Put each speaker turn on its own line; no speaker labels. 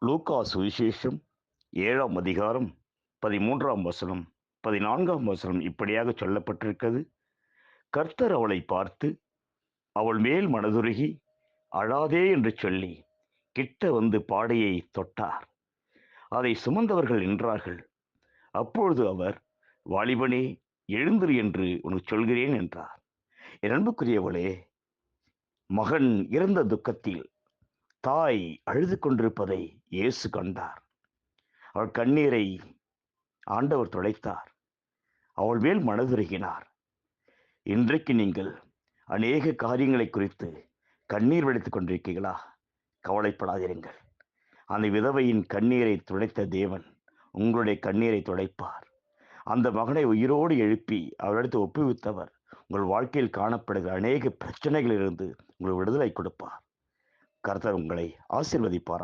லூக்கா சுவிசேஷம் 7ஆம் அதிகாரம் 13ஆம் வசனம் 14ஆம் வசனம் இப்படியாக சொல்லப்பட்டிருக்கிறது. கர்த்தர் அவளை பார்த்து அவள் மேல் மனதுருகி அழாதே என்று சொல்லி கிட்ட வந்து பாடையை தொட்டார். அதை சுமந்தவர்கள் நின்றார்கள். அப்பொழுது அவர், வாலிபனே, எழுந்திரு என்று உனக்கு சொல்கிறேன் என்றார். என் அன்புக்குரியவளே, மகன் இறந்த துக்கத்தில் தாய் அழுது கொண்டிருப்பதை இயேசு கண்டார். அவள் கண்ணீரை ஆண்டவர் துடைத்தார். அவள் மேல் மனதுருகினார். இன்றைக்கு நீங்கள் அநேக காரியங்களை குறித்து கண்ணீர் வடித்துக் கொண்டிருக்கீர்களா? கவலைப்படாதிருங்கள். அந்த விதவையின் கண்ணீரை துடைத்த தேவன் உங்களுடைய கண்ணீரை துடைப்பார். அந்த மகனை உயிரோடு எழுப்பி அவரிடத்து ஒப்புவித்தவர் உங்கள் வாழ்க்கையில் காணப்படுகிற அநேக பிரச்சனைகளிலிருந்து உங்களுக்கு விடுதலை கொடுப்பார். கர்த்தர் உங்களை ஆசீர்வதிப்பார்.